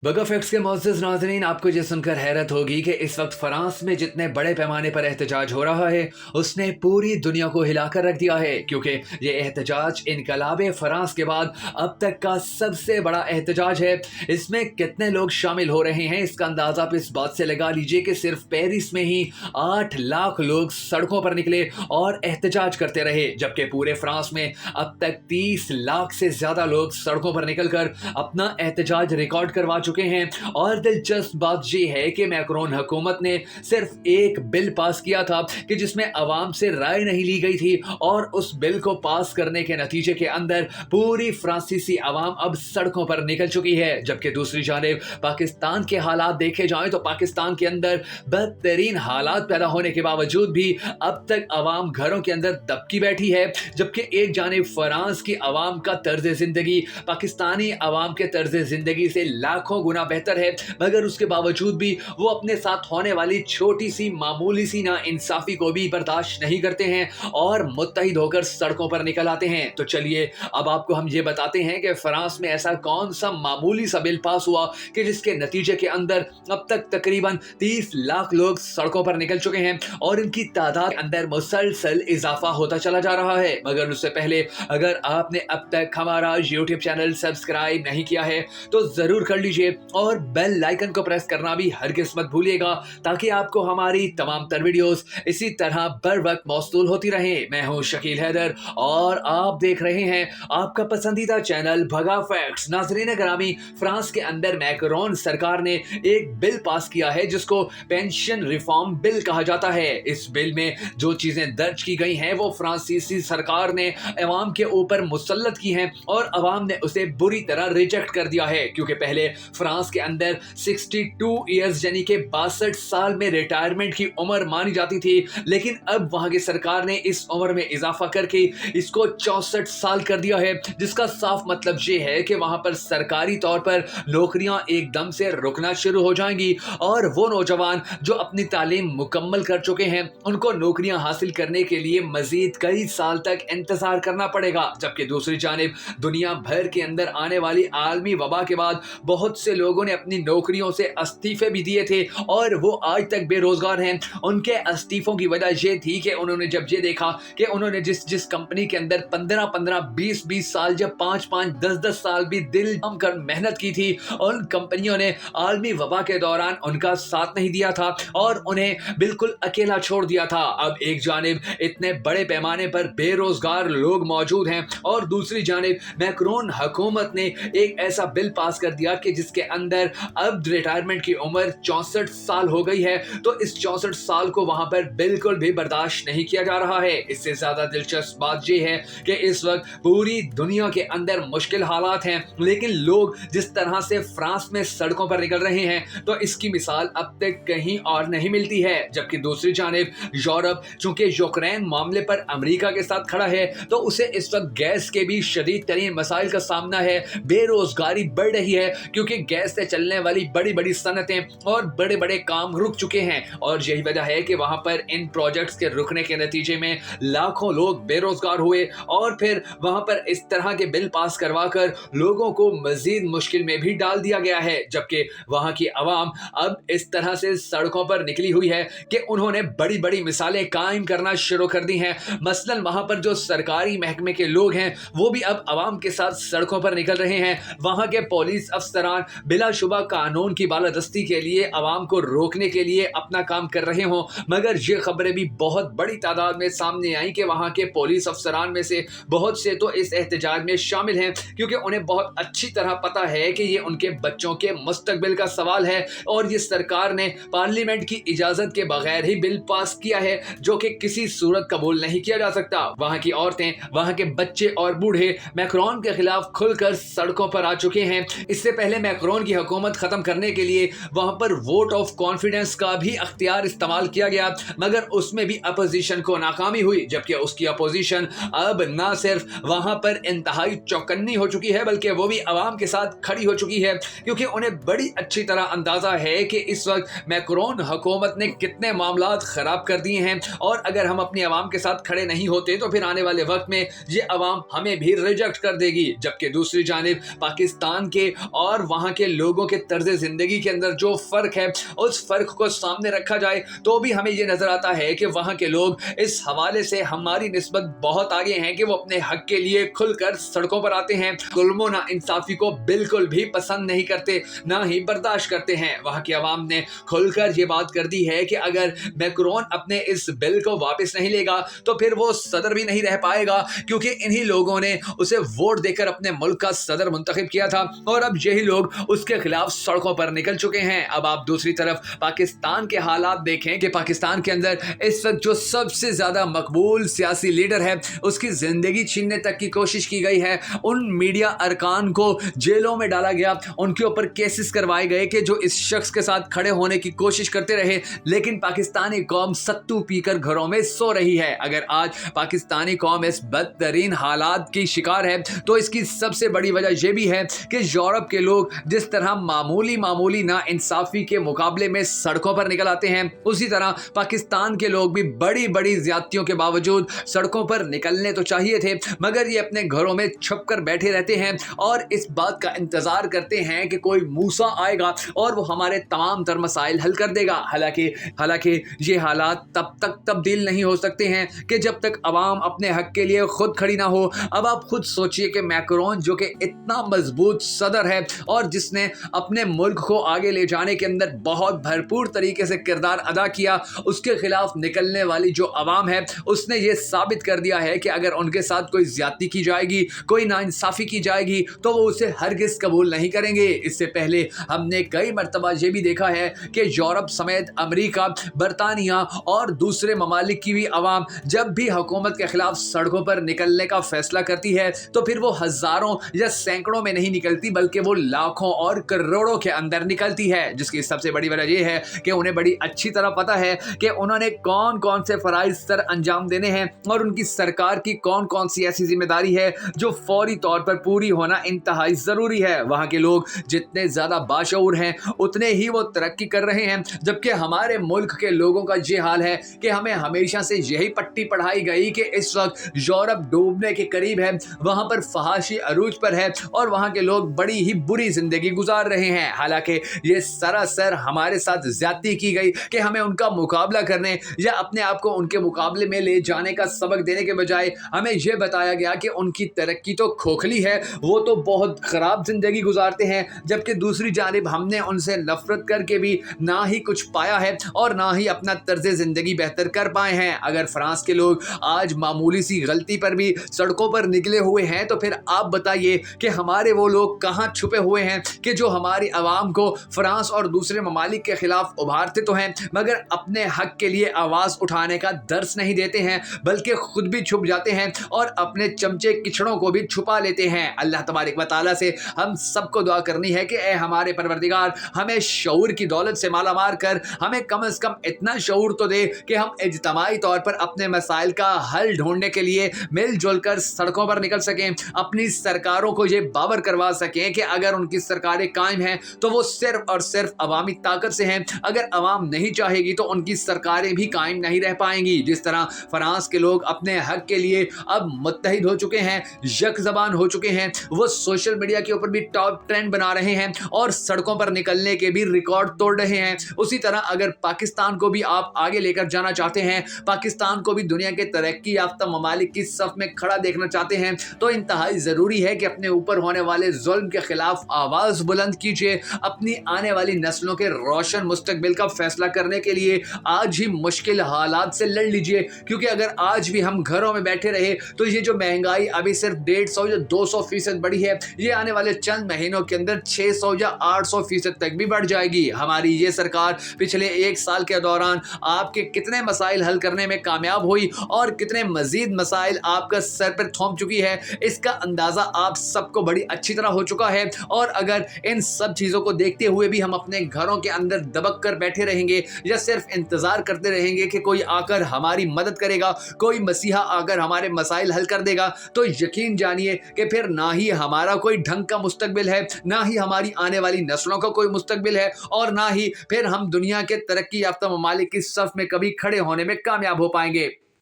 बगा फैक्ट्स के मोअज़्ज़ज़ नाज़रीन, आपको ये सुनकर हैरत होगी कि इस वक्त फ्रांस में जितने बड़े पैमाने पर एहतजाज हो रहा है उसने पूरी दुनिया को हिलाकर रख दिया है, क्योंकि ये एहतजाज इनकलाब फ्रांस के बाद अब तक का सबसे बड़ा एहतजाज है। इसमें कितने लोग शामिल हो रहे हैं इसका अंदाज़ा आप इस बात से लगा लीजिए कि सिर्फ पेरिस में ही 8 लाख लोग सड़कों पर निकले और एहतजाज करते रहे, जबकि पूरे फ्रांस में अब तक 30 लाख से ज़्यादा लोग सड़कों पर निकलकर अपना एहतजाज रिकॉर्ड करवा चुके हैं। और दिलचस्प बात यह है कि मैक्रोन हुकूमत ने सिर्फ एक बिल पास किया था कि जिसमें अवाम से राय नहीं ली गई थी, और उस बिल को पास करने के नतीजे के अंदर पूरी फ्रांसीसी अवाम अब सड़कों पर निकल चुकी है। जबकि दूसरी जानिब पाकिस्तान के हालात देखे जाएं तो पाकिस्तान के अंदर बदतरीन हालात पैदा होने के बावजूद भी अब तक अवाम घरों के अंदर दबकी बैठी है, जबकि एक जानिब फ्रांस की अवाम का तर्ज जिंदगी पाकिस्तानी अवाम के तर्ज जिंदगी से लाखों गुना बेहतर है, मगर उसके बावजूद भी वो अपने साथ होने वाली छोटी सी मामूली सी ना इंसाफी को भी बर्दाश्त नहीं करते हैं और मुत्तहिद होकर सड़कों पर निकल आते हैं। तो चलिए अब आपको हम ये बताते हैं कि फ्रांस में ऐसा कौन सा मामूली सा बिल पास हुआ कि जिसके नतीजे के अंदर अब तक तकरीबन 30 लाख लोग सड़कों पर निकल चुके हैं और इनकी तादाद के अंदर मुसलसल इजाफा होता चला जा रहा है। मगर उससे पहले अगर आपने अब तक हमारा यूट्यूब चैनल सब्सक्राइब नहीं किया है तो जरूर कर लीजिए और बेल आइकन को प्रेस करना भी हरगिज़ मत भूलिएगा, ताकि आपको हमारी तमाम तर वीडियोस इसी तरह बर वक्त मौसूल होती रहे। मैं हूं शकील हैदर और आप देख रहे हैं आपका पसंदीदा चैनल भगा फैक्ट्स। नाज़रीन ग्रामी, फ्रांस के अंदर मैक्रोन सरकार ने एक बिल पास किया है जिसको पेंशन रिफॉर्म बिल कहा जाता है। इस बिल में जो चीजें दर्ज की गई हैं वो फ्रांसीसी सरकार ने अवाम के ऊपर मुसल्लत की हैं और अवाम ने उसे बुरी तरह रिजेक्ट कर दिया है, क्योंकि पहले फ्रांस के अंदर 62 इयर्स यानी कि 62 साल में रिटायरमेंट की उम्र मानी जाती थी, लेकिन अब वहां की सरकार ने इस उम्र में इजाफा करके इसको 64 साल कर दिया है, जिसका साफ मतलब ये है कि वहां पर सरकारी तौर पर नौकरियां एकदम से रुकना शुरू हो जाएंगी और वो नौजवान जो अपनी तालीम मुकम्मल कर चुके हैं उनको नौकरियां हासिल करने के लिए मजीद कई साल तक इंतजार करना पड़ेगा। जबकि दूसरी जानिब दुनिया भर के अंदर आने वाली आलमी वबा के बाद बहुत से लोगों ने अपनी नौकरियों से इस्तीफे भी दिए थे और वो आज तक बेरोजगार हैं। उनके इस्तीफों की वजह ये थी कि उन्होंने जब ये देखा कि उन्होंने जिस कंपनी के अंदर 15-15 20-20 साल जब 5-5 10-10 साल भी दिल जम कर मेहनत की थी, उन कंपनियों ने आलमी वबा के दौरान उनका साथ नहीं दिया था और उन्हें बिल्कुल अकेला छोड़ दिया था। अब एक जानिब इतने बड़े पैमाने पर बेरोजगार लोग मौजूद हैं और दूसरी जानिब मैक्रोन हुकूमत ने एक ऐसा बिल पास कर दिया कि जिसके अंदर अब रिटायरमेंट की उम्र 64 साल हो गई है। तो इस 64 साल को वहां पर बिल्कुल भी बर्दाश्त नहीं किया जा रहा है। इससे ज्यादा दिलचस्प बात यह है कि इस वक्त पूरी दुनिया के अंदर मुश्किल हालात हैं, लेकिन लोग जिस तरह से फ्रांस में सड़कों पर निकल रहे हैं तो इसकी मिसाल अब तक कहीं और नहीं मिलती है। जबकि दूसरी जानिब यूरोप चूंकि यूक्रेन मामले पर अमेरिका के साथ खड़ा है तो उसे इस वक्त गैस के भी शदीद तरीन मसाइल का सामना है, बेरोजगारी बढ़ रही है क्योंकि गैस से चलने वाली बड़ी बड़ी सनतें और बड़े बड़े काम रुक चुके हैं और यही वजह है कि वहां पर इन प्रोजेक्ट्स के रुकने के नतीजे में लाखों लोग बेरोजगार हुए और फिर वहां पर इस तरह के बिल पास करवाकर लोगों को मजीद मुश्किल में भी डाल दिया गया है। जबकि वहां की आवाम अब इस तरह से सड़कों पर निकली हुई है कि उन्होंने बड़ी बड़ी मिसालें कायम करना शुरू कर दी हैं। मसलन वहां पर जो सरकारी महकमे के लोग हैं वो भी अब आवाम के साथ सड़कों पर निकल रहे हैं। वहां के पुलिस अफसरान बिलाशुबा कानून की बालादस्ती के लिए आवाम को रोकने के लिए अपना काम कर रहे हों, मगर ये खबरें भी बहुत बड़ी तादाद में सामने आई कि वहां के पुलिस अफसरान में से बहुत से तो इस एहतजाज में शामिल हैं क्योंकि उन्हें बहुत अच्छी तरह पता है कि ये उनके बच्चों के मुस्तकबिल का सवाल है और ये सरकार ने पार्लियामेंट की इजाजत के बगैर ही बिल पास किया है जो कि किसी सूरत कबूल नहीं किया जा सकता। वहां की औरतें, वहां के बच्चे और बूढ़े मैक्रोन के खिलाफ खुलकर सड़कों पर आ चुके हैं। इससे पहले मैक्रोन की हुकूमत खत्म करने के लिए वहां पर वोट ऑफ कॉन्फिडेंस का भी अख्तियार इस्तेमाल किया गया, मगर उसमें भी अपोजिशन को नाकामी हुई। जबकि उसकी अपोजिशन अब ना सिर्फ वहां पर इंतहाई चौकन्नी हो चुकी है बल्कि वो भी अवाम के साथ खड़ी हो चुकी है, क्योंकि उन्हें बड़ी अच्छी तरह अंदाजा है कि इस वक्त मैक्रोन हुकूमत ने कितने मामलात खराब कर दिए हैं और अगर हम अपनी अवाम के साथ खड़े नहीं होते तो फिर आने वाले वक्त में ये अवाम हमें भी रिजेक्ट कर देगी। जबकि दूसरी जानिब पाकिस्तान के और वहां वहाँ के लोगों के तर्ज जिंदगी के अंदर जो फर्क है उस फर्क को सामने रखा जाए तो भी हमें ये नजर आता है कि वहाँ के लोग इस हवाले से हमारी निस्बत बहुत आगे हैं कि वो अपने हक के लिए खुलकर सड़कों पर आते हैं। जुल्म ना इंसाफी को बिल्कुल भी पसंद नहीं करते, ना ही बर्दाश्त करते हैं। वहाँ की आवाम ने खुलकर ये बात कर दी है कि अगर मैक्रोन अपने इस बिल को वापस नहीं लेगा तो फिर वो सदर भी नहीं रह पाएगा, क्योंकि इन्हीं लोगों ने उसे वोट देकर अपने मुल्क का सदर मुंतखब किया था और अब यही लोग उसके खिलाफ सड़कों पर निकल चुके हैं। अब आप दूसरी तरफ पाकिस्तान के हालात देखें कि पाकिस्तान के अंदर इस वक्त जो सबसे ज्यादा मकबूल सियासी लीडर है उसकी जिंदगी छीनने तक की कोशिश की गई है। उन मीडिया अरकान को जेलों में डाला गया, उनके ऊपर केसेस करवाए गए कि जो इस शख्स के साथ खड़े होने की कोशिश करते रहे, लेकिन पाकिस्तानी कौम सत्तू पीकर घरों में सो रही है। अगर आज पाकिस्तानी कौम इस बदतरीन हालात की शिकार है तो इसकी सबसे बड़ी वजह यह भी है कि यूरोप के लोग जिस तरह मामूली ना इंसाफी के मुकाबले में सड़कों पर निकल आते हैं, उसी तरह पाकिस्तान के लोग भी बड़ी बड़ी ज्यादतियों के बावजूद सड़कों पर निकलने तो चाहिए थे, मगर ये अपने घरों में छुप कर बैठे रहते हैं और इस बात का इंतजार करते हैं कि कोई मूसा आएगा और वो हमारे तमाम तर मसाइल हल कर देगा। हालांकि ये हालात तब तक तब्दील नहीं हो सकते हैं कि जब तक अवाम अपने हक के लिए खुद खड़ी ना हो। अब आप खुद सोचिए कि मैक्रोन जो कि इतना मजबूत सदर है और जिसने अपने मुल्क को आगे ले जाने के अंदर बहुत भरपूर तरीके से किरदार अदा किया, उसके खिलाफ निकलने वाली जो अवाम है उसने ये साबित कर दिया है कि अगर उनके साथ कोई ज्यादती की जाएगी, कोई नाइंसाफी की जाएगी तो वो उसे हरगिज कबूल नहीं करेंगे। इससे पहले हमने कई मरतबा ये भी देखा है कि यूरोप समेत अमेरिका, बरतानिया और दूसरे ममालिक की भी अवाम जब भी हुकूमत के खिलाफ सड़कों पर निकलने का फैसला करती है तो फिर वो हजारों या सैकड़ों में नहीं निकलती, बल्कि वो लाखों और करोड़ों के अंदर निकलती है। जिसकी सबसे बड़ी वजह यह है कि उन्हें बड़ी अच्छी तरह पता है कि उन्होंने कौन कौन से फराइज सर अंजाम देने हैं और उनकी सरकार की कौन कौन सी ऐसी जिम्मेदारी है जो फौरी तौर पर पूरी होना इंतहाई जरूरी है। वहां के लोग जितने ज्यादा बाशऊर हैं उतने ही वो तरक्की कर रहे हैं, जबकि हमारे मुल्क के लोगों का ये हाल है कि हमें हमेशा से यही पट्टी पढ़ाई गई कि इस वक्त यूरोप डूबने के करीब है, वहां पर फहाशी अरूज पर है और वहां के लोग बड़ी ही बुरी जिंदगी गुजार रहे हैं। हालांकि ये सरासर हमारे साथ ज्यादती की गई कि हमें उनका मुकाबला करने या अपने आप को उनके मुकाबले में ले जाने का सबक देने के बजाय हमें यह बताया गया कि उनकी तरक्की तो खोखली है, वो तो बहुत खराब जिंदगी गुजारते हैं, जबकि दूसरी जानिब हमने उनसे नफरत करके भी ना ही कुछ पाया है और ना ही अपना तर्ज जिंदगी बेहतर कर पाए हैं। अगर फ्रांस के लोग आज मामूली सी गलती पर भी सड़कों पर निकले हुए हैं तो फिर आप बताइए कि हमारे वो लोग कहां छुपे हुए हैं कि जो हमारी आवाम को फ्रांस और दूसरे ममालिक के खिलाफ उभारते तो हैं मगर अपने हक के लिए आवाज उठाने का दर्स नहीं देते हैं, बल्कि खुद भी छुप जाते हैं और अपने चमचे किचड़ों को भी छुपा लेते हैं। अल्लाह तबारक व तआला से हम सबको दुआ करनी है कि ए हमारे परवरदिगार, हमें शऊर की दौलत से माला मार कर हमें कम से कम इतना शऊर तो दे कि हम इज्तमाई तौर पर अपने मसाइल का हल ढूंढने के लिए मिलजुल कर सड़कों पर निकल सकें, अपनी सरकारों को ये बावर करवा सकें कि अगर उनकी सरकारें कायम हैं तो वो सिर्फ और सिर्फ अवामी ताकत से हैं, अगर अवाम नहीं चाहेगी तो उनकी सरकारें भी कायम नहीं रह पाएंगी। जिस तरह फ्रांस के लोग अपने हक के लिए अब मुत्तहिद हो चुके हैं, यक ज़बान हो चुके हैं, वो सोशल मीडिया के ऊपर भी टॉप ट्रेंड बना रहे हैं और सड़कों पर निकलने के भी रिकॉर्ड तोड़ रहे हैं, उसी तरह अगर पाकिस्तान को भी आप आगे लेकर जाना चाहते हैं, पाकिस्तान को भी दुनिया के तरक्की याफ्ता ममालिक की सफ में खड़ा देखना चाहते हैं, तो इंतहाई ज़रूरी है कि अपने ऊपर होने वाले जुल्म के खिलाफ आवाज़ बुलंद कीजिए। अपनी आने वाली नस्लों के रोशन मुस्तकबिल का फैसला करने के लिए आज ही मुश्किल हालात से लड़ लीजिए, क्योंकि अगर आज भी हम घरों में बैठे रहे तो ये जो महंगाई अभी सिर्फ 150 या 200% बढ़ी है, ये आने वाले चंद महीनों के अंदर 600 या 800% तक भी बढ़ जाएगी। हमारी ये सरकार पिछले एक साल के दौरान आपके कितने मसाइल हल करने में कामयाब हुई और कितने मजीद मसाइल आपका सर पर थोप चुकी है, इसका अंदाजा आप सबको बड़ी अच्छी तरह हो चुका है। और अगर इन सब चीजों को देखते हुए भी हम अपने घरों के अंदर दबक कर बैठे रहेंगे या सिर्फ इंतजार करते रहेंगे कि कोई आकर हमारी मदद करेगा, कोई मसीहा आकर हमारे मसाइल हल कर देगा, तो यकीन जानिए कि फिर ना ही हमारा कोई ढंग का मुस्तकबिल है, ना ही हमारी आने वाली नस्लों का कोई मुस्तकबिल है और ना ही फिर हम दुनिया के तरक्की याफ्ता ममालिक की सफ में कभी खड़े होने में कामयाब हो पाएंगे।